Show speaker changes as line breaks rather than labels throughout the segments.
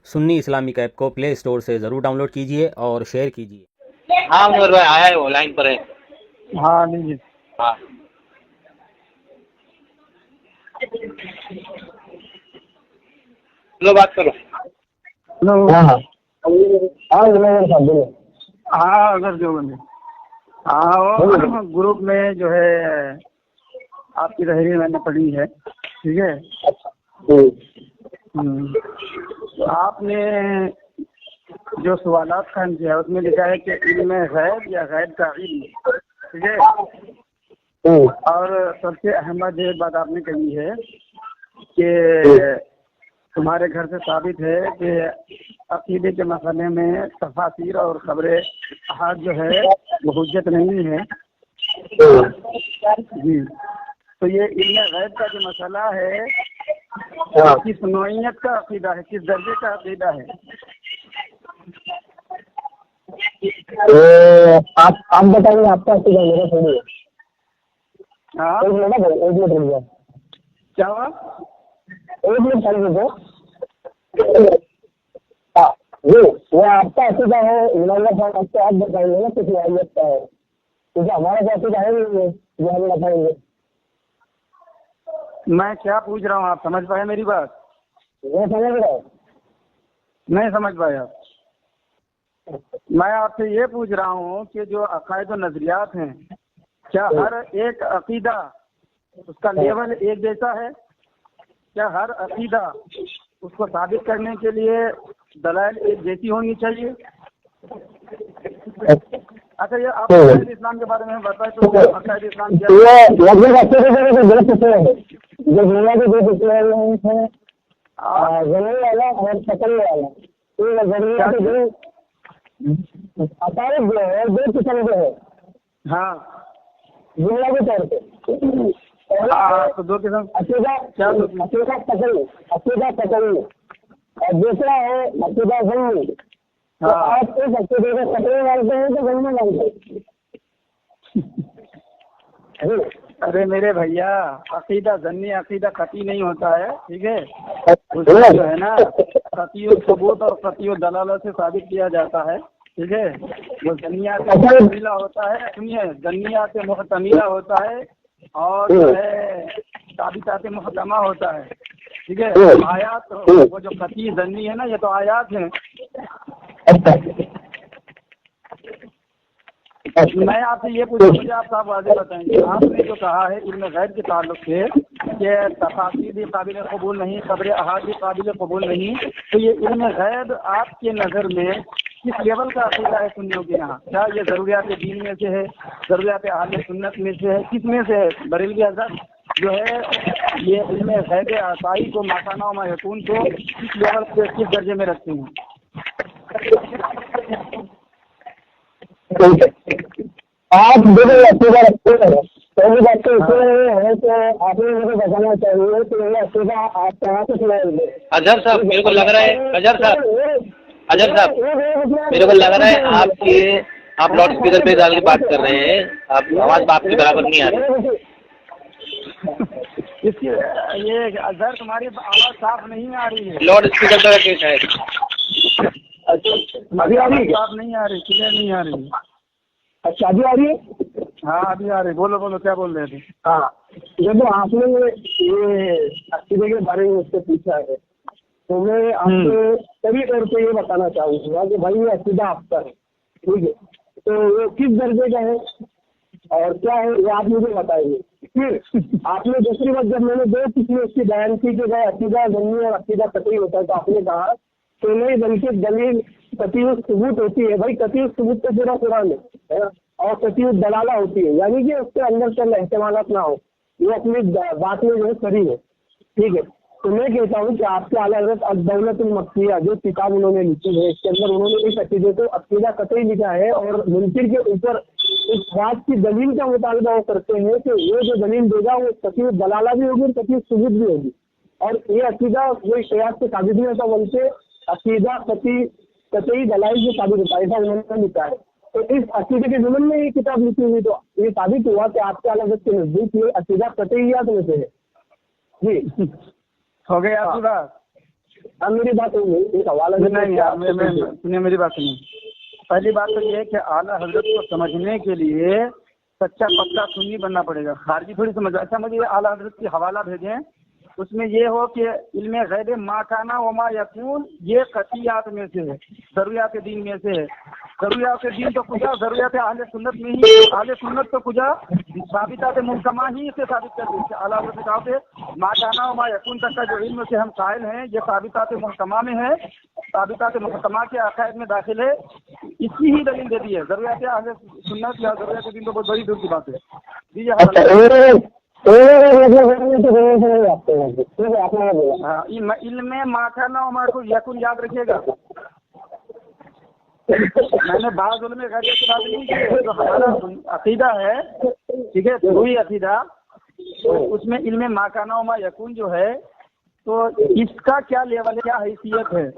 Sunni Islamic app को play store से ज़रूर डाउनलोड कीजिए और शेयर कीजिए।
हाँ उमर भाई आया है, वो लाइन पर है।
हाँ लीजिए।
हाँ लो बात करो।
हेलो।
हाँ हाँ बोलो।
हाँ अगर जो बने। हाँ वो ग्रुप में जो है आपकी तहरीर मैंने पढ़ी है, ठीक है। तो आपने जो सवालात खान किया उसमें लिखा है कि इल्म गैब या गैब का इल्म, ठीक है। और सबसे अहम एक बात आपने कही है कि तुम्हारे घर से साबित है कि अकीदे के मसले में तफासिर और खबरें अहाद जो है वो हुज्जत नहीं है जी। तो ये इल्म गैब का जो मसला है किस नौइयत का अकीदा है, किस दर्जे का अकीदा है?
आप बताइए आपका अकीदा मेरा थोड़ी है।
हाँ
एक मिनट रुक जाओ।
क्या हुआ?
एक मिनट चालू रुको। हाँ जी, वो आपका अकीदा है आपको आप बताएंगे ना किस नौइयत का है, क्योंकि हमारा जो अकीदा है जो हम बताएंगे।
मैं क्या पूछ रहा हूँ, आप समझ पाए मेरी बात?
मैं समझ रहा हूँ।
नहीं समझ पाए आप? मैं आपसे ये पूछ रहा हूँ कि जो अकायद और नजरियात हैं, क्या हर एक अकीदा उसका लेवल एक जैसा है? क्या हर अकीदा उसको साबित करने के लिए दलाइल एक जैसी होनी चाहिए? अच्छा ये आप अकायद इस्लाम के बारे में बताएं तो क्या अकायद इस्लाम क्या है?
लगभग अच्छे से गलत है जो दुनिया के दो पिछले हैं, जमीन वाला और पकड़ने वाला। तो जमीन के जो अकायद जो है दो किस्म के है।
हाँ
दुनिया के तौर पे
तो दो किस्म
अकीदा
क्या?
अकीदा पकड़ने और दूसरा है अकीदा जमीन। तो आप इस अकीदे को पकड़ने मानते हैं तो जमीन मानते हैं।
अरे मेरे भैया, अकीदा जन्नी अकीदा कती नहीं होता है, ठीक है। उसमें जो है ना कती सबूत और कती दलाला से साबित किया जाता है, ठीक है। वो जन्निया से मुहतमिला होता है, सुनिए, जन्निया से मुहतमिला होता है और जो है साबितात मुहकमा होता है, ठीक है। आयात वो जो कती जन्नी है ना, ये तो आयात है। मैं आपसे ये पूछूं, मुझे आप साहब वाज़ेह बताएंगे, आपने जो कहा है इल्म गैब के ताल्लुक से कि तफासीर भी काबिल कबूल नहीं, खबर अहाद भी काबिल कबूल नहीं, तो ये इल्म गैब आपके नज़र में किस लेवल का अकीदा है सुन्नियों के यहाँ? क्या ये ज़रूरियात दीन में से है, ज़रूरियात अहले सुन्नत में से है, किस में से है? बरेलवी हज़रत जो है ये इल्म गैब आसाई को माकाना व मायकून को किस लेवल पे, किस दर्जे में रखते हैं?
आप देखो अकीदा रखते हैं, पहली बात तो इसमें है कि आपने मुझे बताना चाहिए कि ये अकीदा आप कहाँ से सुनाएंगे।
अजहर साहब मेरे को लग रहा है, अजहर साहब मेरे को लग रहा है आप लाउड स्पीकर पे डाल के बात कर रहे हैं, आप आवाज आपकी बराबर नहीं आ रही।
इसकी ये अजहर तुम्हारी आवाज साफ नहीं आ रही है।
लाउड स्पीकर पे रखे शायद।
अभी आ रही? साफ नहीं आ रही, क्लियर नहीं आ रही।
अच्छा अभी आ रही है?
हाँ अभी आ रही। बोलो बोलो, क्या बोल रहे थे?
हाँ जब आपने ये अकीदे के बारे में मुझसे पूछा है तो मैं आपको सभी तौर पे ये बताना चाहूँगा कि भाई ये अकीदा आपका है, ठीक है। तो वो किस दर्जे का है और क्या है ये आप मुझे बताइए। फिर आपने दूसरी बात, जब मैंने दो किस्में उसकी बयान की कि भाई अकीदा जन्नी और अकीदा कतई होता है, तो आपने कहा तो नहीं बल्कि दलील कतीउ सबूत होती है। भाई कतीउ सबूत तो पूरा कुरान है और कतीउ दलाला होती है, यानी कि उसके अंदर चल एहतमालात ना हो, ये अपनी बात में जो है सही है, ठीक है। तो मैं कहता हूँ कि आपके आला हज़रत अद-दौलतुल मक्किया जो किताब उन्होंने लिखी है, इसके अंदर उन्होंने इस अकीदे को अकीदा कतई लिखा है और मुनकिर के ऊपर इस बात की दलील का मुतालबा वो करते हैं कि वो जो दलील देगा वो कतीउ दलाला भी होगी और कतीउ सबूत भी होगी। और ये अकीदा कोई कयास से साबित नहीं होता, बल्कि अकीदा कतई दलाइल से साबित होता है, ऐसा उन्होंने लिखा है। तो इस अकीदे के जुमन में ये किताब लिखी हुई, तो ये साबित हुआ कि आपके आला हज़रत के नजदीक ये अकीदा कतईयात में से है जी।
हो गई आपकी बात?
अब मेरी बात होगी, एक हवाला
नहीं, सुनिए मेरी बात सुनिए। पहली बात तो ये है कि आला हजरत को समझने के लिए सच्चा पक्का सुन्नी बनना पड़ेगा, खारजी थोड़ी समझ। ऐसा मुझे आला हजरत की हवाला भेजें, उसमें ये हो कि इल्म गैब मा काना व मा यकून, ये कतियात में से है, ज़रूरियात दीन में से है। ज़रूरियात दीन तो कुछ ज़रूरियात अहले सुन्नत में ही, अहले सुन्नत तो कुछ साबितात मुहकमा ही इसे साबित कर देते। आला हज़रत ने कहा कि मा काना व मा यकून तक का जो इल्म से हम कायल हैं, ये साबितात मुहकमा में है, साबितात मुहकमा के अकायद में दाखिल है, इसकी ही दलील दे दी है। ज़रूरियात अहले सुन्नत या ज़रूरियात दीन तो बहुत बड़ी दूर की बात है। दीजिए इल्म मा काना व मा यकून याद रखिएगा। मैंने बाज़ उलमा गैर की बात नहीं की है, जो हमारा अकीदा है, ठीक है, वही अकीदा, तो उसमें इल्म माकाना व मा यकून जो है, तो इसका क्या लेवल है, क्या हैसियत है,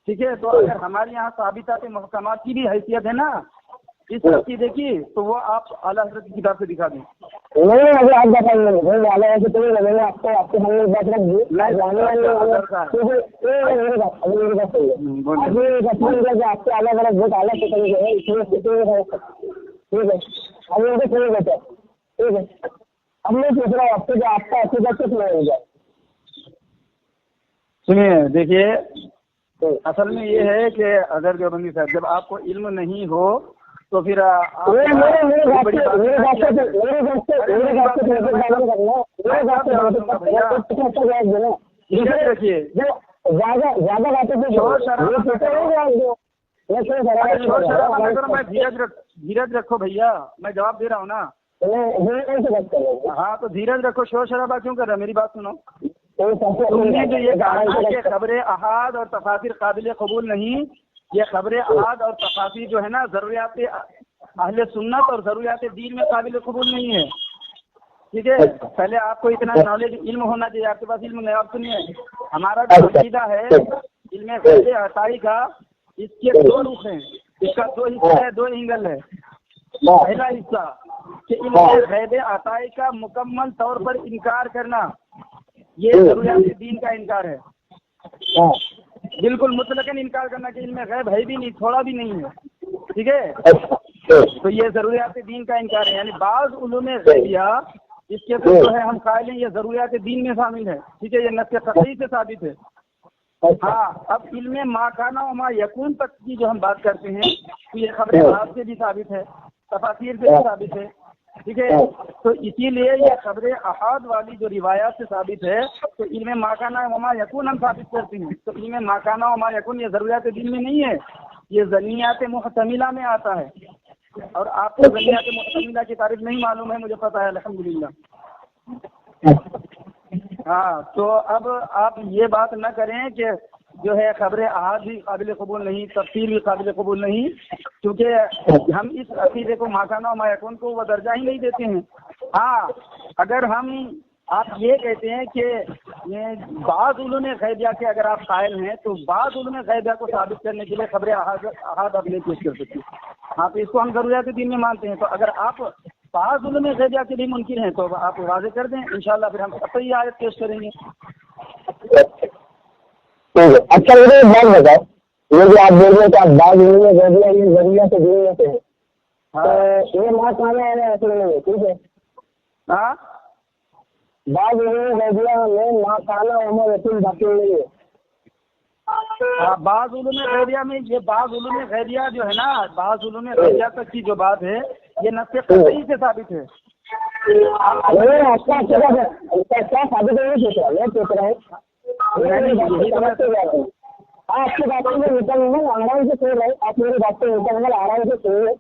ठीक है। तो अगर हमारे यहाँ साबितात मुहकमात की भी हैसियत है ना इस अकीदे की, तो वो आप आला हज़रत की किताब से दिखा दें।
नहीं, अभी आप बताइए, आला ऐसे तो नहीं लगेगा आपको, आपके सामने बात रख दी। आपके अलग अलग बहुत अलग तरीके है, इसमें ठीक है। अब मुझे सही बचा, ठीक है। अब मैं पूछ रहा हूँ आपसे कि आपका अकीदा किस में होगा।
सुनिए, देखिए, असल में ये है कि अगर देवबंदी साहब जब आपको इल्म नहीं हो तो फिर रखिए ज्यादा बातें धीरज रखो भैया, मैं जवाब दे रहा हूँ ना। हाँ तो धीरज रखो, शोर शराबा क्यों कर रहा है, मेरी बात सुनो। तुमने जो ये कहा कि खबरें अहाद और तफासिर काबिल कबूल नहीं, ये खबरें अहाद और तफासिर जो है ना ज़रूरियात अहले सुन्नत और ज़रूरियात दीन में काबिल कबूल नहीं है, ठीक है। पहले आपको इतना नॉलेज इल्म होना चाहिए, आपके पास इल्म नहीं। आप सुनिए, हमारा जो अकीदा है इल्म गैब अताई का, इसके दो रुख हैं, इसका दो हिस्सा है, दो एंगल है। पहला हिस्सा कि इल्म गैब अताई का मुकम्मल तौर पर इनकार करना, ये ज़रूरियात दीन का इनकार है, बिल्कुल मुतलकन इनकार करना कि इल्म गैब है भी नहीं, थोड़ा भी नहीं है, ठीक है। तो ये ज़रूरियात दीन का इनकार है, यानी बाज़ उलूम गैबिया इसके तो जो है हम कायल हैं, ये ज़रूरियात दीन में शामिल है, ठीक है, ये नस्स क़तई से साबित है। हाँ, अब इल्म माकाना व मा यकून तक की जो हम बात करते हैं, तो ये खबरें अहाद से भी साबित है, तफासीर से भी साबित है, ठीक है। तो इसीलिए ये खबरें अहाद वाली जो रिवायात से साबित है, तो इल्म माकाना व मा यकून हम साबित करते हैं। तो इल्म माकाना व मा यकून ये ज़रूरियात दीन में नहीं है, ये ज़नियात मुहतमिला में आता है। और आपको ज़नियात मुहतमिला की तारीफ नहीं मालूम है, मुझे पता है, अल्हम्दुलिल्लाह। हाँ, तो अब आप ये बात न करें कि जो है खबरें अहाद भी काबिल कबूल नहीं, तफसीर भी काबिल कबूल नहीं, क्योंकि हम इस अकीदे को माकाना व मा यकून को वो दर्जा ही नहीं देते हैं। हाँ, अगर आप ये कहते हैं कि ये बाज़ उलूम गैबिया के अगर आप कायल हैं, तो बाज़ उलूम गैबिया को साबित करने के लिए खबरें अहाद आप नहीं पेश कर सकते। हाँ, तो इसको हम ज़रूरियात दीन में मानते हैं। तो अगर आप बाज़ उलूम गैबिया के भी मुनकिर हैं, तो आप वाज़ेह कर दें, इंशाअल्लाह फिर हम सही आयत पेश करेंगे।
अच्छा, मुझे एक बात बताओ, ये जो आप बोल रहे हैं कि आप बाज़ उलूम गैबिया ये ज़रूरियात दीन में से है, तो ये मात माना है ऐसे नहीं, ठीक है।
हाँ,
बाज़ उलूम गैबिया में मा काना व मा यकून दाखिल नहीं है।
बाज़ उलूम गैबिया में ये बाज़ उलूम गैबिया जो है ना, बाज़ उलूम गैबिया तक की जो बात है, ये नस्स क़तई से साबित है।
आपका क्या साबित है, मैं पूछ रहा हूँ। आपकी बात में मुकम्मल आराम से सुन रहे, आप मेरी बात को मुकम्मल आराम से सुनिए।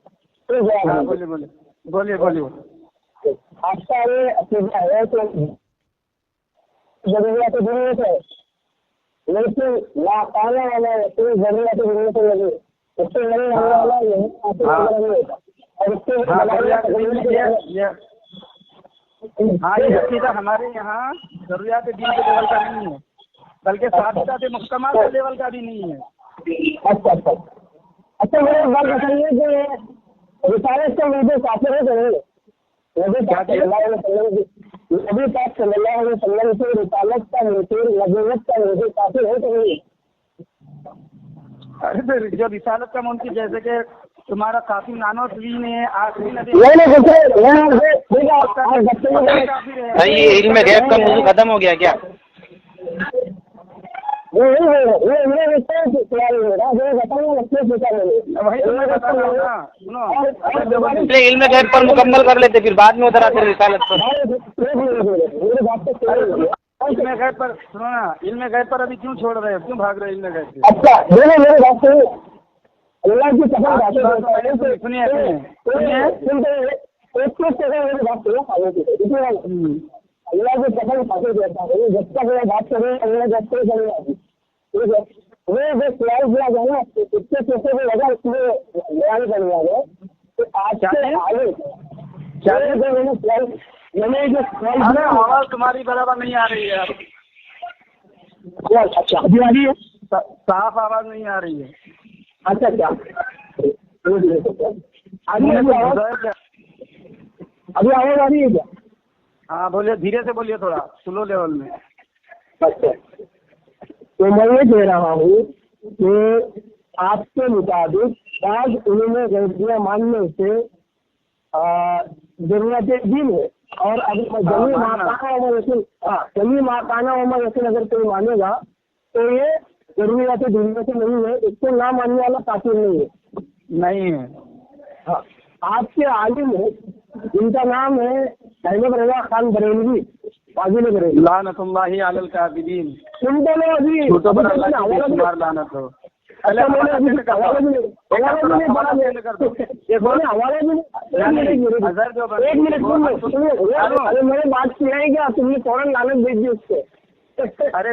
बोलिए।
आपका ये अकीदा है तो ज़रूरियात दीन से, लेकिन ला काना वाला ज़रूरियात दीन से लगे, उससे नहीं आने वाला यही और उसके
हाँ, ये अकीदा हमारे यहाँ ज़रूरियात दीन के लेवल का नहीं है, बल्कि साबितात मुहकमा के लेवल का भी नहीं है।
अच्छा, मेरे बात बताइए कि रिसालत का मुझे काफिर है नहीं, नबी पाक सल्लल्लाहु अलैहि वसल्लम से रिसालत का मुनकिर, नबूवत का मुझे काफिर है तो नहीं।
अरे फिर जो रिसालत का मुंशी जैसे कि तुम्हारा काफी नानोतवी ने आखिरी नबी
भाई ये इल्म गैब का मौजूद खत्म हो गया क्या?
वही तो मैं बता रहा हूँ ना, सुनो
इसलिए इल्म गैब पर मुकम्मल कर लेते, फिर बाद में उधर आते रिसालत पर।
इल्म गैब पर सुनो ना, इल्म गैब पर अभी क्यों छोड़ रहे हो, क्यों भाग रहे हो इल्म गैब से?
अच्छा मेरे बात सुनिए, अल्लाह की कसम
सुनिए
अल्लाह की कसम खाते देता है, जब तक वो बात करें अल्लाह जब तक चले आती, ठीक है। वो जो सवाल किया गया ना इसके पैसे भी लगा, उसमें बयान कर दिया गया तो आज से आगे मैंने जो सवाल
आवाज तुम्हारी बराबर नहीं आ रही है।
अच्छा अभी आ रही है,
साफ आवाज नहीं आ रही है।
अच्छा क्या अभी आवाज आ रही है क्या?
हाँ बोलिए, धीरे से बोलिए, थोड़ा स्लो लेवल में।
अच्छा तो मैं ये कह रहा हूँ कि आपके मुताबिक आज उन्होंने गलतियाँ मानने से जरूरत दीन है, और अगर जमी माकाना उमर रसूल अगर कोई मानेगा तो ये जरूरियात दीन में से नहीं है, इसको ना मानने वाला काफिर नहीं है। हाँ आपके आलिम है जिनका नाम है अहमद रजा खान बरेलवी, फाजिल बरेलवी,
लानतुल्लाहि अलल काज़िबीन।
सुन तो लो अभी
लानत हो।
अच्छा मैंने अभी हवाला भी नहीं एक मिनट सुनिए, अरे मैंने बात किया है क्या, तुमने फौरन लानत भेज दी उससे।
अरे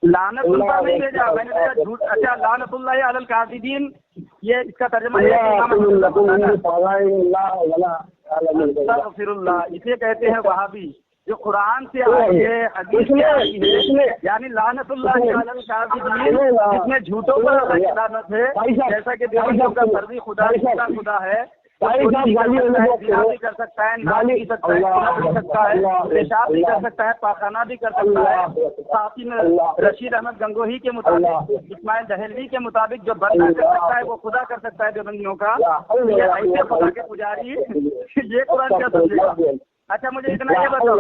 लानतुल्लाह नहीं भेजा मैंने, भेजा झूठ। अच्छा लानतुल्लाहि अलल काज़िबीन, ये इसका तर्जुमा है अस्तगफिरुल्लाह, इसे कहते हैं वहाबी, जो कुरान से आई है, हदीस से आई है, यानी लानतुल्लाहि अलल काज़िबीन, जिसमें झूठों पर लानत है। जैसा कि देवबंदियों का फर्जी खुदा है, जिना भी कर सकता है, नाम भी सकता है, भी सकता है, पेशाब भी कर सकता है, पाखाना भी कर सकता है। साथ ही में रशीद अहमद गंगोही के मुताबिक, इस्माइल दहलवी के मुताबिक जो बंदा कर सकता है वो खुदा कर सकता है देवबंदियों का। ये ऐसे खुदा के पुजारी ये कुरान क्या समझेगा? अच्छा मुझे इतना ये बताओ,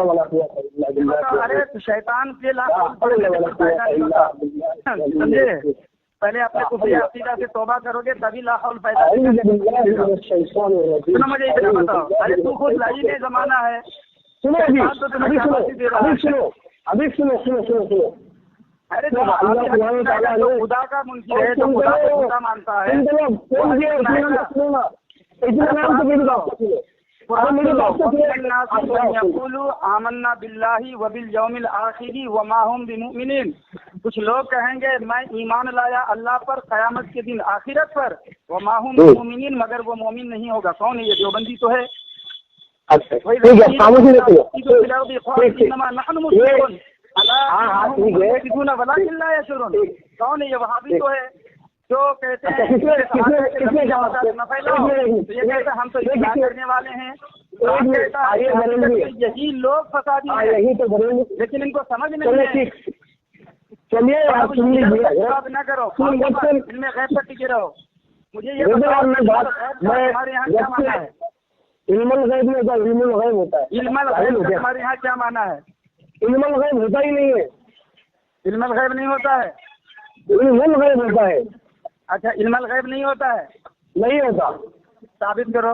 अरे शैतान के समझे, पहले अपने कुफरी अकीदा से तौबा करोगे तभी ला हौल पैदा। सुनो मुझे इतना बताओ, अरे तू खुद लाई ने जमाना है,
सुनो अभी सुनो
अरे तो खुदा का मुंशी है, तो खुदा को खुदा मानता है। आमन्ना बिल्लाहि व बिल यौमिल आखिरी व मा हुम बिमुमिनीन। कुछ लोग कहेंगे मैं ईमान लाया अल्लाह पर, क़यामत के दिन आखिरत पर, व मा हुम बिमुमिनीन, मगर वो मोमिन नहीं होगा। कौन है ये? देवबंदी तो है।
अच्छा ठीक है,
कौन है ये? वहाबी तो है, जो कहते हैं हम तो इस्लाम करने वाले हैं। यही लोग फसादी हैं,
यही तो
लेकिन इनको समझ नहीं है।
चलिए आप सुन लीजिए,
न करो, इनमें गैब पर टिके रहो। मुझे ये हमारे यहाँ क्या माना है?
इल्मुल गैब में होता है, इल्मुल गैब होता है।
इल्मुल गैब हमारे यहाँ क्या माना है?
इल्मुल गैब होता ही नहीं है।
इल्मुल गैब नहीं होता है?
इल्मुल गैब होता है।
अच्छा इल्मुल गैब नहीं होता है?
नहीं होता।
साबित करो।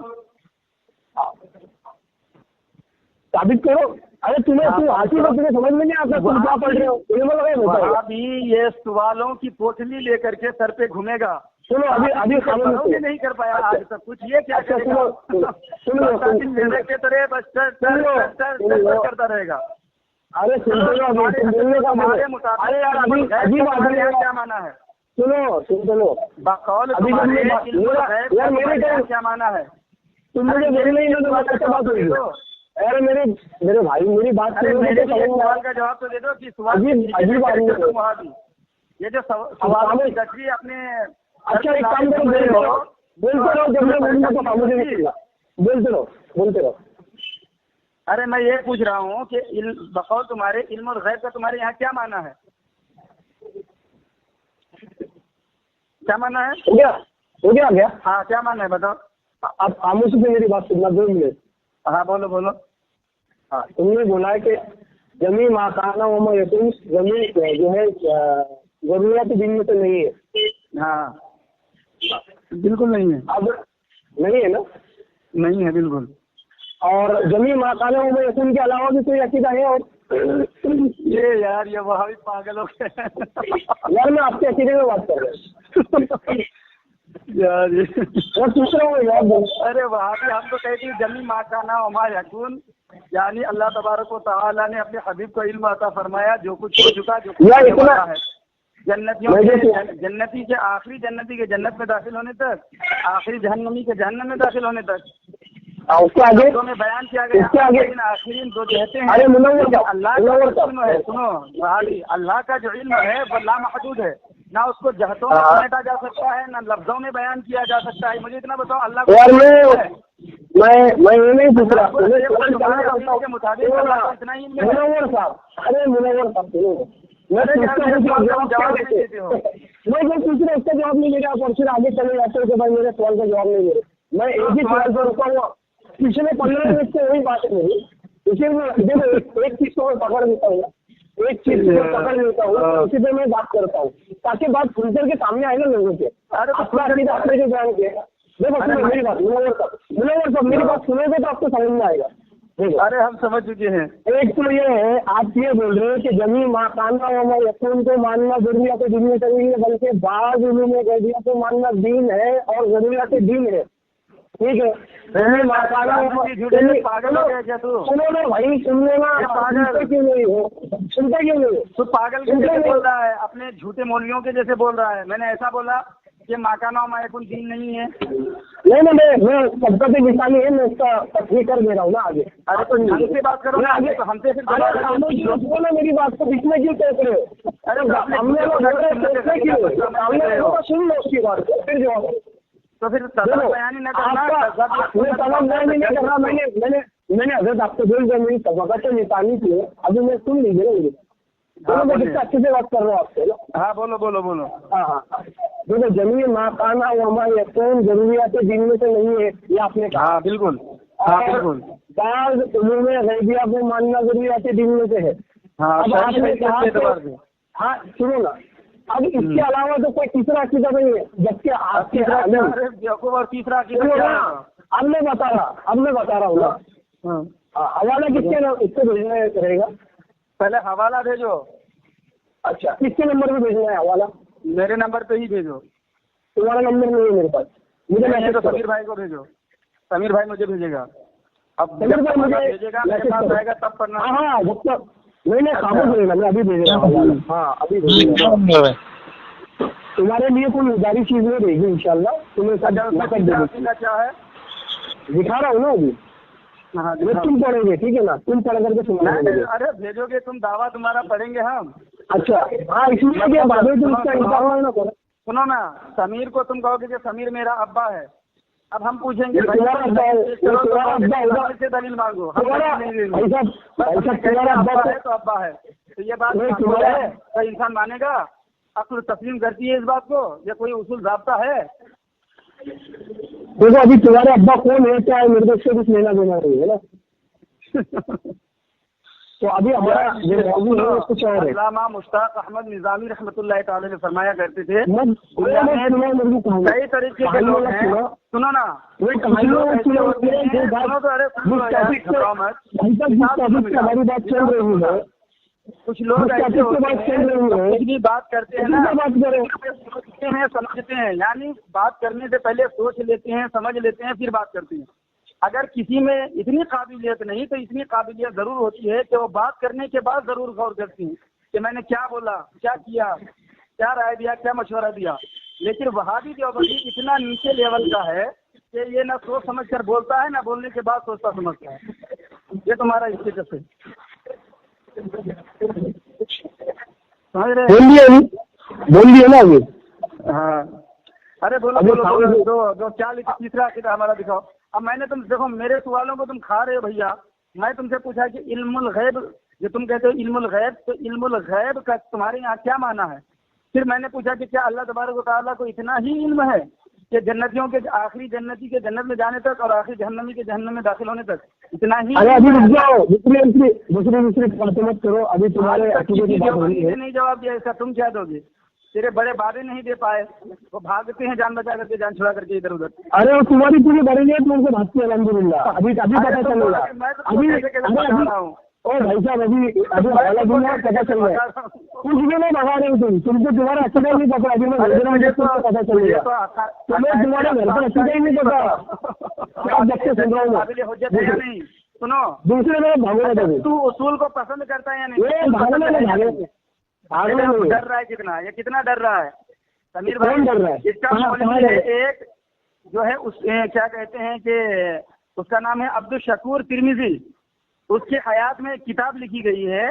साबित करो। अरे तुम्हें हासिल हो, तुम्हें समझ में नहीं आता, तुम क्या पढ़ रहे हो? इल्मुल गैब होता है।
अभी ये सवालों की पोटली लेकर के सर पे घूमेगा।
सुनो अभी
नहीं कर पाया आज तक कुछ, ये क्या करेगा? के तरह बस करता रहेगा।
अरे सुनने का
हमारे मुताबिक क्या माना है?
सुनो
बकौल क्या माना है?
तुम मुझे मेरी नहीं बात होगी। अरे मेरे भाई मेरी बात
सवाल का जवाब तो दे दो कि
अजीब
आदमी ये जो सवाल की अपने।
अच्छा एक काम करो, बोलते रहो, जब मैं बोलूंगा तो खामोशी नहीं करूंगा, बोलते रहो।
अरे मैं ये पूछ रहा हूँ कि बकौल तुम्हारे इल्म और गैब का तुम्हारे यहाँ क्या माना है? क्या मानना है?
हो गया क्या?
हाँ क्या मानना है बताओ।
आप खामोशी से मेरी बात सुनना 2 मिनट।
हाँ बोलो बोलो।
हाँ, तुमने बोला है कि जमी माकाना वमा यकुन, जमी जो है जरूरियात दिन में तो नहीं है।
हाँ बिल्कुल नहीं है।
अब नहीं है ना?
नहीं है बिल्कुल।
और जमी माकाना वमा यकुन के अलावा भी कोई अकीदा है? और
ये यार ये वहाँ भी पागल हो गए
यार मैं आपके अकीदे में बात कर रहा हूँ
यार ये
और दूसरा वो यार
अरे वहाँ भी हम तो कहते हैं जमी माकाना वमा यकुन, यानी अल्लाह तबारक व तआला ने अपने हबीब को इल्म अता फरमाया जो कुछ हो चुका, जो कुछ होने वाला है। जन्नतियों के जन्नती के आखिरी जन्नती के जन्नत में दाखिल होने तक, आखिरी जहन्नमी के जहन्नम में दाखिल होने तक
उसके आगे
में बयान किया गया।
उसके आगे
आखिरीन दो कहते हैं
अरे मुनव्वर
अल्लाह का इल्म है। सुनो भाई, अल्लाह का जो इल्म है वो लामहदूद है, ना उसको जहतों में समेटा जा सकता है, ना लफ्जों में बयान किया जा सकता है। मुझे इतना बताओ अल्लाह को
यार मैं ये नहीं पूछ रहा
के मुताबिक इतना ही
मुनव्वर साहब। अरे मुनव्वर साहब सुनो, मैं जो पूछ रहा उसका जवाब नहीं दे रहा और फिर आगे चले जाते हो कि भाई मेरे सवाल का जवाब नहीं दे रहे। मैं एक ही सवाल पर रुका हुआ, पिछले 15 मिनट से वही बात है मेरी। इसीलिए देखो एक चीज को मैं पकड़ लेता हूँ, एक चीज को पकड़ लेता हूँ, उसी पे मैं बात करता हूँ ताकि बात खुल करके सामने आए ना लोगों के। अरे आपने जो बयान किया, देखो मेरी बात मुनव्वर साहब मेरी बात सुनोगे तो आपको समझ में आएगा।
अरे हम समझ चुके हैं।
एक तो ये है, आप ये बोल रहे हैं कि जमी माकाना वमा यकुन को मानना जरूरियात दीन में नहीं है, बल्कि बाज़ उलूम गैबिया को मानना दीन है और जरूरियात दीन है। ठीक है, माकाना
पागल हो गया क्या तू?
सुनो ना भाई, सुनने ना, सुनते क्यों नहीं हो? सुनते क्यों नहीं हो?
तू पागल के जैसे बोल रहा है, अपने झूठे मौलवियों के जैसे बोल रहा है। मैंने ऐसा बोला कि माकाना वमा यकुन दीन नहीं है?
नहीं मैं सबका भी निशानी है, मैं उसका तस्वीर कर दे रहा हूँ ना आगे।
अरे तो हमसे बात करो ना आगे, तो हमसे फिर
ना मेरी बात को बीच में क्यों टोक रहे हो? अरे सामने क्यों सुन लो उसकी बात को फिर जवाब।
तो फिर बयान ही न करना।
नहीं कर रहा मैंने हजरत आपको बोल दिया मेरी तवक्कुत निशानी थी। अभी मैं सुन लीजिए ना मुझे, मैं कितना अच्छे से बात कर रहा हूँ आपसे ना।
हाँ बोलो बोलो बोलो।
हाँ देखो जमी माकाना वमा यकुन जरूरियात दीन में से नहीं है, ये आपने कहा।
हाँ बिल्कुल, हाँ बिल्कुल।
बाज़ उलूम गैबिया को मानना जरूरियात दीन में से है।
हाँ
अब आपने कहा, हाँ सुनो ना, अब इसके अलावा तो कोई तीसरा अकीदा नहीं है, जबकि आपके
और तीसरा अकीदा
अब मैं बता रहा हूँ ना। हवाला किसके नाम इसको भेजना रहेगा?
पहले हवाला भेजो।
अच्छा, किसके नंबर पे भेजना है हवाला?
मेरे नंबर पे ही भेजो।
तुम्हारा नंबर नहीं है मेरे पास, मुझे मैसेज
तो समीर भाई को भेजो, समीर भाई मुझे भेजेगा। अब
समीर भाई मुझे
भेजेगा, मेरे पास आएगा तब पढ़ना।
हाँ जब तक नहीं खामोश रहेगा, मैं अभी भेज रहा हूँ। हाँ अभी भेज रहा हूँ। तुम्हारे लिए कोई जारी चीज नहीं रहेगी इंशाल्लाह, तुम्हें
क्या है
दिखा रहा हूँ ना अभी। हाँ तुम पढ़ोगे, ठीक है ना? तुम पढ़ करके सुना।
अरे भेजोगे तुम, दावा तुम्हारा पढ़ेंगे हम।
अच्छा हाँ, इसलिए तुम इसका इंतजार ना करो।
सुनो ना, समीर को तुम कहोगे कि समीर मेरा अब्बा है। अब हम पूछेंगे दलील मांगो, अब्बा है तो अब्बा है, तो ये बात है तो इंसान मानेगा? अक्ल तस्लीम करती है इस बात को, या कोई उसूल ज़ाब्ता है?
देखो अभी तुम्हारे अब्बा कौन है क्या है मेरे को उससे कुछ लेना देना नहीं है ना। तो अभी हमारा कुछ और है।
अल्लामा मुश्ताक अहमद निज़ामी रहमतुल्लाह तआला ने फरमाया करते थे, कई तरीके के लोग हैं। सुनो ना,
हमारी बात चल रही है।
कुछ लोग ऐसे होते हैं कुछ भी बात करते हैं ना, सोचते हैं समझते हैं, यानी बात करने से पहले सोच लेते हैं, समझ लेते हैं, फिर बात करते हैं। अगर किसी में इतनी काबिलियत नहीं तो इतनी काबिलियत जरूर होती है कि वो बात करने के बाद जरूर गौर करती हैं कि मैंने क्या बोला, क्या किया, क्या राय दिया, क्या मशवरा दिया। लेकिन वहाबी देवबंदी इतना नीचे लेवल का है कि ये ना सोच समझ कर बोलता है, ना बोलने के बाद सोचता समझता है। ये तुम्हारा स्टेटस है, समझ रहे?
बोलिए ना अभी।
हाँ अरे बोलो बोलो बोलो, दो क्या लिखा तीसरा अकीदा हमारा दिखाओ। अब मैंने तुम देखो मेरे सवालों को तुम खा रहे हो भैया। मैं तुमसे पूछा कि इल्मुल गैब, जो तुम कहते हो इल्मुल गैब, तो इल्मुल गैब का तुम्हारे यहाँ क्या माना है? फिर मैंने पूछा कि क्या अल्लाह तबारक व तआला को इतना ही इल्म है कि जन्नतियों के आखिरी जन्नती के जन्नत में जाने तक और आखिरी जहन्नमी के जहन्नम में दाखिल होने तक इतना ही?
अरे अभी रुक जाओ, दूसरी बातें मत करो, अभी तुम्हारे अकीदे की बात हो रही है।
नहीं जवाब दिया इसका, तुम क्या दोगे? तेरे बड़े बाबे नहीं दे पाए, वो भागते हैं जान बचा करके, जान छुड़ा करके इधर उधर।
अरे वो तुम्हारी पूरी बरेलियत में उनसे भागती है अल्हम्दुलिल्लाह। अभी पता चलेगा, अभी ओ भाई साहब अभी हवाला दूंगा, पता चल रहा है। कुछ भी नहीं भगा रहे हो तुम तो तुम्हारा अकीदा नहीं पकड़ा। अभी मैं मुझे पता चलेगा, तुम्हें तुम्हारे घर पर अकीदा ही नहीं पता। आप बच्चे सुन रहा हूँ,
सुनो
दूसरे में भागोगे।
तू उसूल को पसंद करता है या नहीं?
ये भागने में
डर रहा है कितना, ये कितना डर रहा है समीर भाई?
डर रहा है
इसका मौलवी है एक जो है, उस क्या कहते हैं कि उसका नाम है अब्दुल शकूर तिरमिजी। उसके हयात में एक किताब लिखी गई है,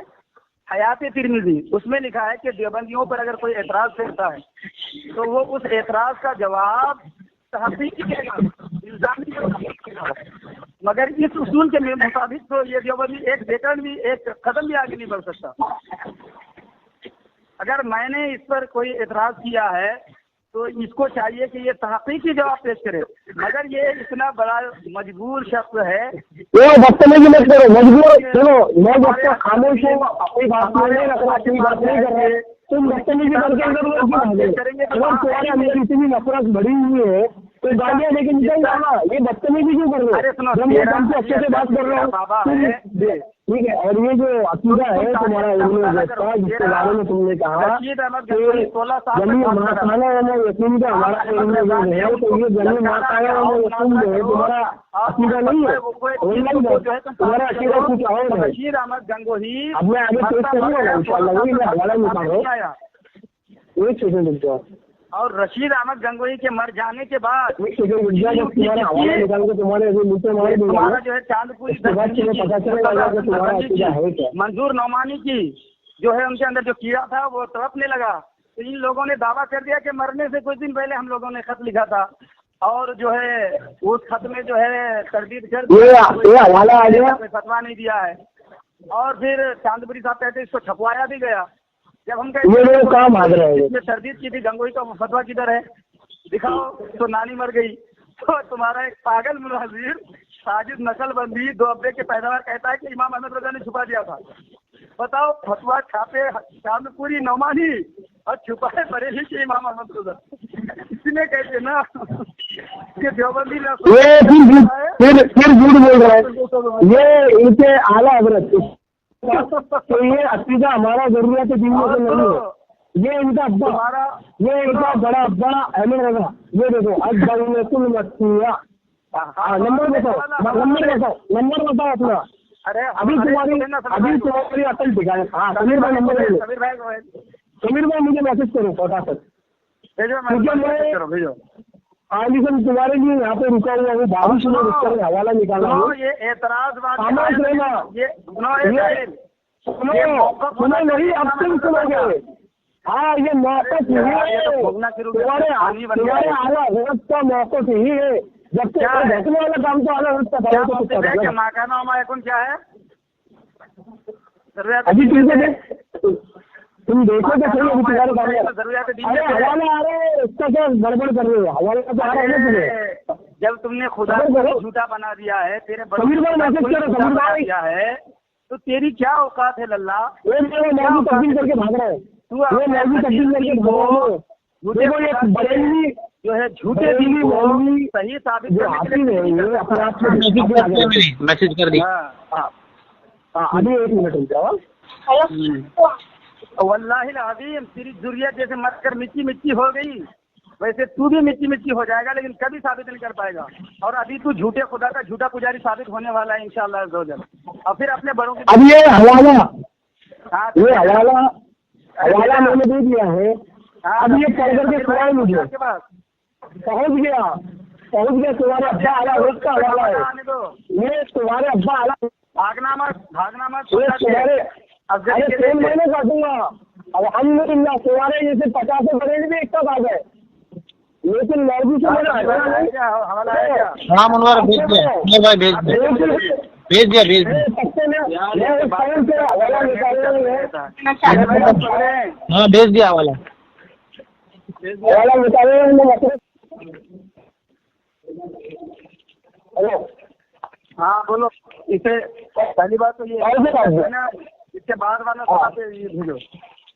हयात तिरमिजी। उसमें लिखा है कि देवबंदियों पर अगर कोई एतराज करता है तो वो उस एतराज का जवाब तहकीकी देगा, इल्जामी देगा। मगर इस उसूल के मुताबिक तो ये देवबंदी एक सेकंड भी, एक कदम भी आगे नहीं बढ़ सकता। अगर मैंने इस पर कोई एतराज किया है तो इसको चाहिए कि ये तहकीकी जवाब पेश करे। मगर ये इतना बड़ा मजबूर शख्स है।
ये बदतमीजी मत करो, मजबूर सुनो, मैं बच्चा खामोश हूँ, अपनी बात नहीं रखना, अपनी बात नहीं कर रहे। तुम बदतमीजी करके अगर तुम्हारे अंदर इतनी नफरत बढ़ी हुई है तो गालियाँ लेके निकल जाना। ये बदतमीजी क्यों कर रहे हो? जब मैं तुमसे अच्छे से बात कर रहा हूँ, ठीक है। और ये जो अकीदा है तुम्हारा जिसके बारे में तुमने कहा जमीन माखाना यकीन का हमारा है, तो ये जमीन माखाना यकीन जो है तुम्हारा अकीदा नहीं है, तुम्हारा अकीदा कुछ और है।
रशीद अहमद गंगोही
अब मैं आगे पेश करूँगा इंशाल्लाह, वही मैं हवाला निकालो। एक सेकंड रुक जाओ।
और रशीद अहमद गंगोही के मर जाने के बाद
तुम्हारा हवाला निकाल के तुम्हारे नीचे मार दूंगा।
तुम्हारा जो है चांदपुरी
पता चलेगा कि तुम्हारा अकीदा है क्या।
मंजूर नौमानी की जो है उनके अंदर जो कीड़ा था वो तड़पने लगा। तो इन लोगों ने दावा कर दिया कि मरने से कुछ दिन पहले हम लोगों ने खत लिखा था और जो है उस खत में जो है तरदीद कर
हवाला आ गया,
फतवा नहीं दिया है। और फिर चांदपुरी साहब कहते इसको छपवाया भी गया। जब हम
ये काम आ रहा है,
इसमें तरदीद की थी, गंगोही का फतवा किधर है दिखाओ, तो नानी मर गई। तो तुम्हारा एक पागल मुनाजिर साजिद नकलबंदी दो अब्बे के पैदावार कहता है कि इमाम अहमद रजा ने छुपा दिया था। बताओ, फतवा छापे चांदपुरी नौमानी और छुपाए बरेली के इमाम अहमद रजा। इसलिए कहते ना कि देवबंदी
फिर झूठ बोल रहा है। ये इनके आला हजरत तो ये अकीदा हमारा जरूरत है दिन में नहीं है। ये इनका अब्बा, ये इनका बड़ा अब्बा अहमद रजा, ये देखो अकबर में कुल मस्तिया। नंबर बताओ अपना।
अरे
अभी तुम्हारी अकल दिखाए। हाँ समीर भाई नंबर ले लो। समीर भाई मुझे मैसेज करो फटाफट
भेजो।
आलिसन तुम्हारे लिए यहाँ पे रुका हुआ हूँ, बारिश में रुक कर हवाला निकाला हूँ।
ये एतराज
खामोश रहना, सुनो नहीं, अब तुम सुनोगे। हाँ ये मौक़िफ़ तुम्हारे आला हज़रत का मौक़िफ़ ही है। जब तक देखने वाला काम तो आला हज़रत का
क्या माकाना कौन क्या है?
अभी तुम देखो तो सही, अभी तुम्हारे काम हवाला आ रहे हैं, इसका क्या गड़बड़ कर रहे हो? हवाला तो आ रहा है ना तुम्हें।
जब तुमने खुदा को झूठा बना दिया है, तेरे
समीर भाई मैसेज करो, समीर भाई
दिया है तो तेरी क्या औकात है लल्ला?
मौजूद तब्दील करके भाग रहा है,
तू
मौजूद तब्दील करके भाग रहा है। बरेली
जो है झूठे दिली मौलवी सही साबित
जो हासिल है ये अपने आप से
मैसेज कर दी।
अभी 1 मिनट रुक जाओ।
वल्लाहिल अज़ीम तेरी जुर्रियत जैसे मर कर मिट्टी मिट्टी हो गई वैसे तू भी मिट्टी मिट्टी हो जाएगा, लेकिन कभी साबित नहीं कर पाएगा। और अभी तू झूठे खुदा का झूठा पुजारी साबित होने वाला है इंशाअल्लाह अज़्ज़ा वजल। और फिर अपने बड़ों की
अब ये हवाला मैंने दे दिया है। अब ये पढ़ करके सुनाए मुझे, पहुँच गया तुम्हारे अब्बा आला उसका हवाला है। ये तुम्हारे अब्बा आला
भागना मत
अरे 3 महीने काटूंगा। अब अल्हम्दुलिल्लाह तुम्हारे जैसे 50 बड़े भी एक तक आ गए, लेकिन मौजूद से मैंने हटाना नहीं।
हाँ मनोहर भेज दिया भाई, भेज दिया। हाँ भेज दिया वाला।
हवाला निकालने में मतलब हेलो।
हाँ बोलो। इसे पहली बात तो ये
और भी बात है।
है ना, इसके बाद वाला सभा पे ये भेजो,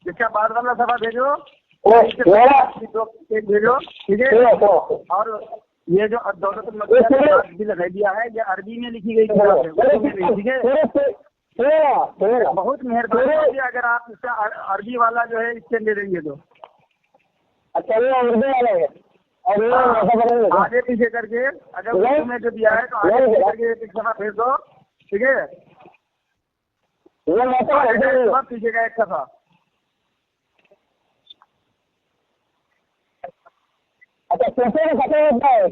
इसके बाद वाला सभा भेजो,
मेरा
एक भेजो, ठीक है। और ये जो दौलत बिल लगाई दिया है, ये अरबी में लिखी गई किताब है, ठीक है। बहुत मेहरबानी होगी अगर आप इसका अरबी वाला जो है इससे ले लेंगे तो।
अच्छा ये उर्दू वाला है और ये
आगे पीछे करके अगर उर्दू में जो दिया है तो आगे पीछे करके एक सफा भेज दो, ठीक है। पीछे का एक सफा।
अच्छा कैसे खत्म होता है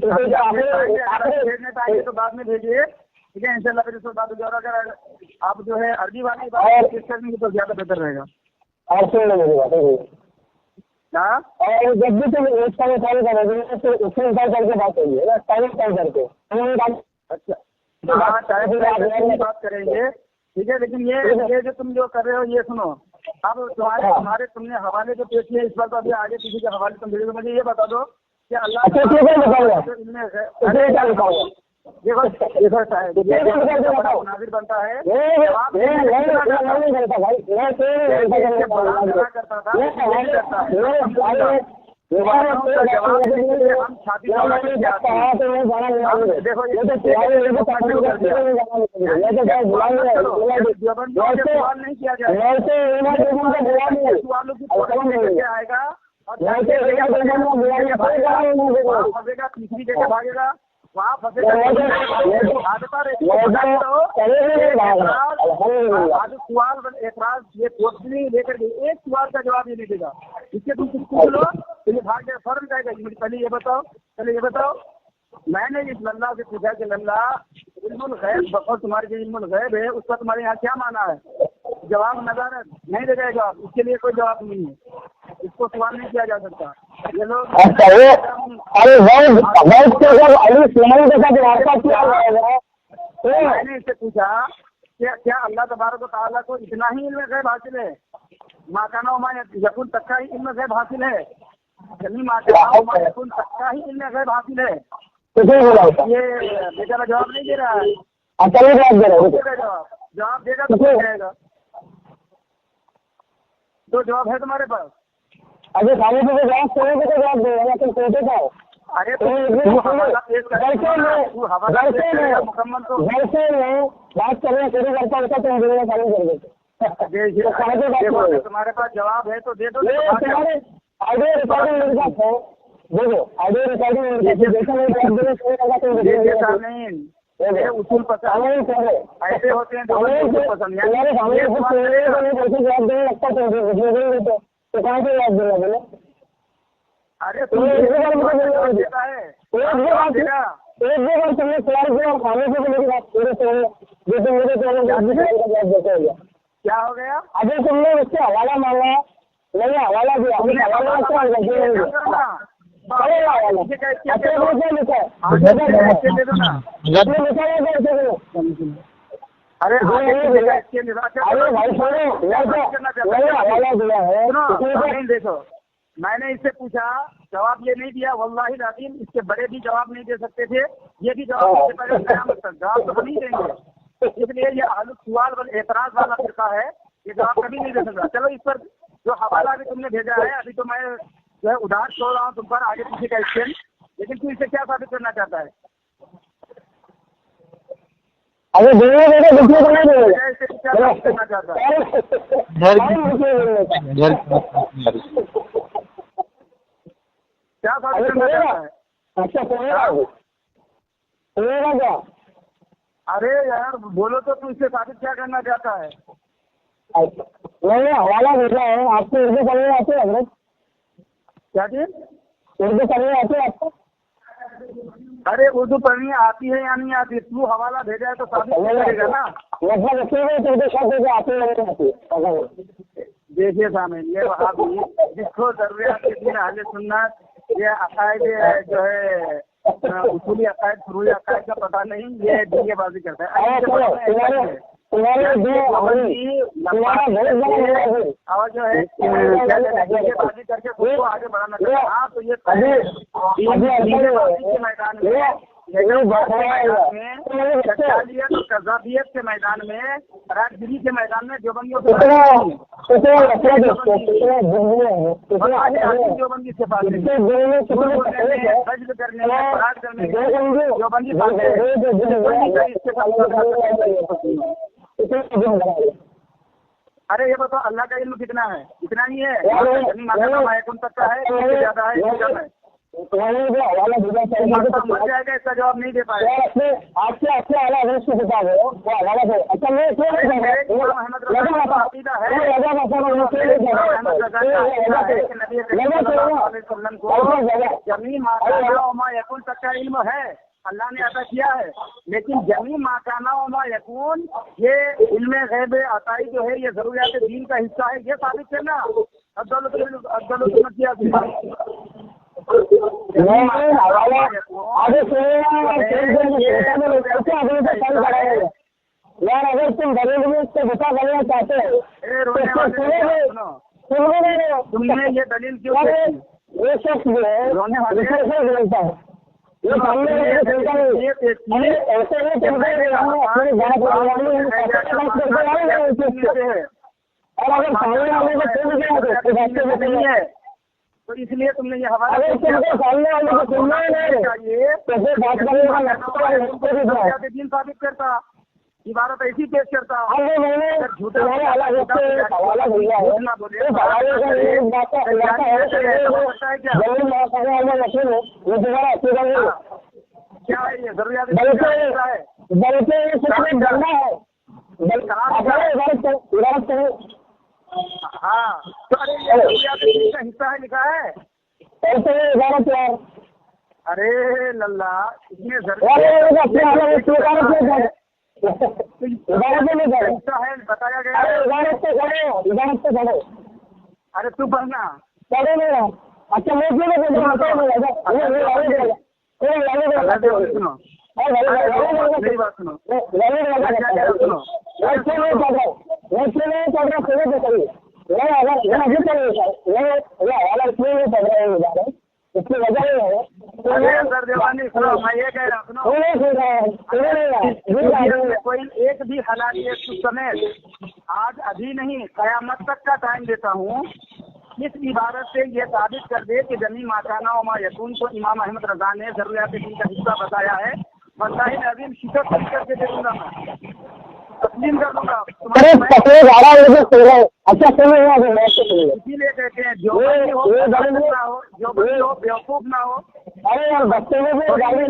भेजने पाएंगे तो बाद में भेजिए, ठीक है। इंशाल्लाह फिर उसके बाद अगर आप जो है अरबी वाली बात करेंगे तो ज्यादा बेहतर रहेगा।
और सुन लो मेरी बात
हाँ,
और जब भी तुम एक टाइम कॉल करोगे तो उसमें इंसान करके बात होगी ना, टाइम कॉल करके।
अच्छा हाँ, टाइम बात करेंगे, ठीक है। लेकिन ये जो तुम जो कर रहे हो ये सुनो, अब तुम्हारे तुमने हवाले जो पेश किए इस बार तो अभी आगे पीछे के हवाले तुम भेजोगे। मुझे ये बता दो कि अल्लाह देखो नाजिर बनता है हम छाती देखो नहीं किया जाए आएगा और फंसेगा, तीसरी जगह भागेगा, वहाँ फंसेगा। आज सवाल एतराज ये पोस्टली लेकर के एक सवाल का जवाब ये नहीं देगा, इसके तुम कुछ पूछ लो तो ये भाग जाए, फौरन जाएगा। पहले ये बताओ मैंने इस लल्ला से पूछा कि लल्ला इल्मुल गैब और तुम्हारे जो इल्मुल गैब है उसका तुम्हारे यहाँ क्या माना है? जवाब नजर नहीं दे जाएगा, इसके लिए कोई जवाब नहीं है, इसको सवाल नहीं किया जा सकता। ये लोग मैंने इससे पूछा क्या अल्लाह तबारक व तआला को इतना ही इल्म गैब हासिल है? माकाना उमा यकुन तक का ही इल्म गैब हासिल है? जमी माकाना उमा यकुन तक का ही इल्म गैब हासिल है? ये बेचारा जवाब नहीं दे रहा है। जवाब देगा तो क्या जाएगा? तो जवाब है तुम्हारे पास?
अभी खाने से जवाब देगा तुम सोचे था।
अरे मुकम्मल तो
घर से मैं बात करना शुरू करता होता तुम बोलना चालू कर देते।
तुम्हारे पास जवाब है तो दे दो।
ऑडियो रिकॉर्डिंग मेरे पास है, देखो ऑडियो रिकॉर्डिंग नहीं
उसूल पसंद ऐसे होते हैं
जवाब देने लगता तो कहाँ से जवाब देना बोले?
अरे
एक बार तुमने सवाल किया खाने से मेरी बात पूरे
क्या हो गया?
अभी तुमने उससे हवाला मांगा, नहीं हवाला दिया,
अरे
भाई हवाला दिया है।
देखो मैंने इससे पूछा, जवाब ये नहीं दिया, वल्लाही लाज़िम इसके बड़े भी जवाब नहीं दे सकते थे, ये भी जवाब नहीं दे पाए, जवाब तो नहीं देंगे। इसलिए ये आलू सवाल वाला एतराज वाला फिरका है, ये जवाब कभी नहीं दे सकता। चलो इस पर जो हवाला भी तुमने भेजा है, अभी तो मैं जो है उधार छोड़ रहा हूँ तुम पर आगे पीछे का एक्सचेंज, लेकिन तू इसे क्या साबित करना चाहता है?
अरे देखिए देखिए को नहीं देगा,
इसे क्या साबित करना चाहता है? क्या साबित करना चाहता है?
अच्छा सुनेगा क्या?
अरे यार बोलो तो तू इससे साबित क्या करना चाहता है?
अच्छा मैंने हवाला भेजा है, आपको उर्दू पढ़ने आती है हजरत?
क्या चीज?
उर्दू पढ़ने आती है आपको?
अरे उर्दू पढ़नी आती है या नहीं आती? तू हवाला भेजा है तो साबित करेगा ना।
मतलब उर्दू शब्द आती है
देखिए सामने ये जिसको जरूरियात के दिन अहले सुन्नत ये अकायद जो है उसूली अकायद फुरूई अकायद का पता नहीं, ये दीनेबाजी करता है।
तुम्हारे जो तुम्हारा बहुत बड़ा है
और जो है बाजी करके खुद को आगे बढ़ाना चाहिए। हाँ, तो ये के मैदान में शख्सियत और कज़ाबियत के मैदान में, राजगिरी के मैदान में देवबंदियों देवबंदी से बात करने में, फराज करने में देवबंदी अरे ये बताओ अल्लाह का इल्म कितना है? इतना ही है, माता तक का है, ज्यादा है, कम है? मर जाएगा, इसका जवाब नहीं दे पाएगा।
आपसे को बता रहे हो अच्छा मैं
जमीन माकाना यकून तक का इल्म है, अल्लाह ने अता किया है, लेकिन जमी माकाना व यकून ये इल्म गैब अताई जो है ये जरूरियात दीन का हिस्सा है, ये साबित करना। अब्दुल
आगे यार अगर तुम दलील में इससे गुस्सा करना चाहते हो
तुमने ये दलील क्यों?
ये शख्स जो है रोने वाले बोलता है ये सामने ऐसे नहीं और अगर सामने वाले को नहीं है
तो इसलिए तुमने ये हवाला
सामने वाले को सुनना नहीं चाहिए तो बात करने का
दिन साबित करता, इबारत ऐसी पेश करता।
झूठा
क्या है ये जरूरियात हाँ, तो अरे ये जरूरियात का हिस्सा है, लिखा है। अरे लल्ला इसमें हिस्सा है बताया गया। अरे तू पढ़ना
अच्छा मैं
सुनो मेरी बात सुनो।
इसकी वजह ये है
मैं ये कह रहा हूँ कोई एक भी हलाली समेत आज अभी नहीं कयामत तक का टाइम देता हूँ, इस इबारत से ये साबित कर दे कि जमी माकाना व मा यकून को इमाम अहमद रजा ने जरूरियात दीन का हिस्सा बताया है। मसाइल अजीम शिकस्त करके दे दूंगा, मैं तस्लीम कर दूंगा।
अच्छा
इसीलिए कहते हैं जो बंदी हो बेवकूफ ना हो।
अरे यार बच्चे में भी गाड़ी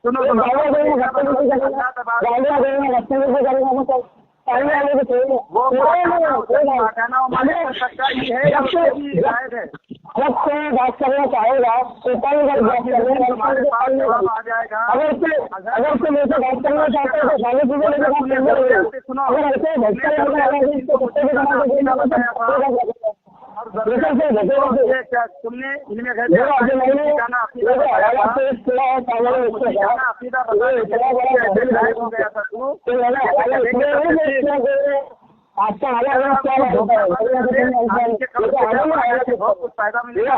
सुनो वो माकाना है
अलग से बात करना चाहेगा तो
हमारे पास जवाब आ जाएगा।
अगर से मुझसे बात करना चाहते हैं तो सारी चीजें लेकर बात करना
सुनो
अगर ऐसे
तुमने इनमें
आपका अलग
कुछ फायदा मिलेगा।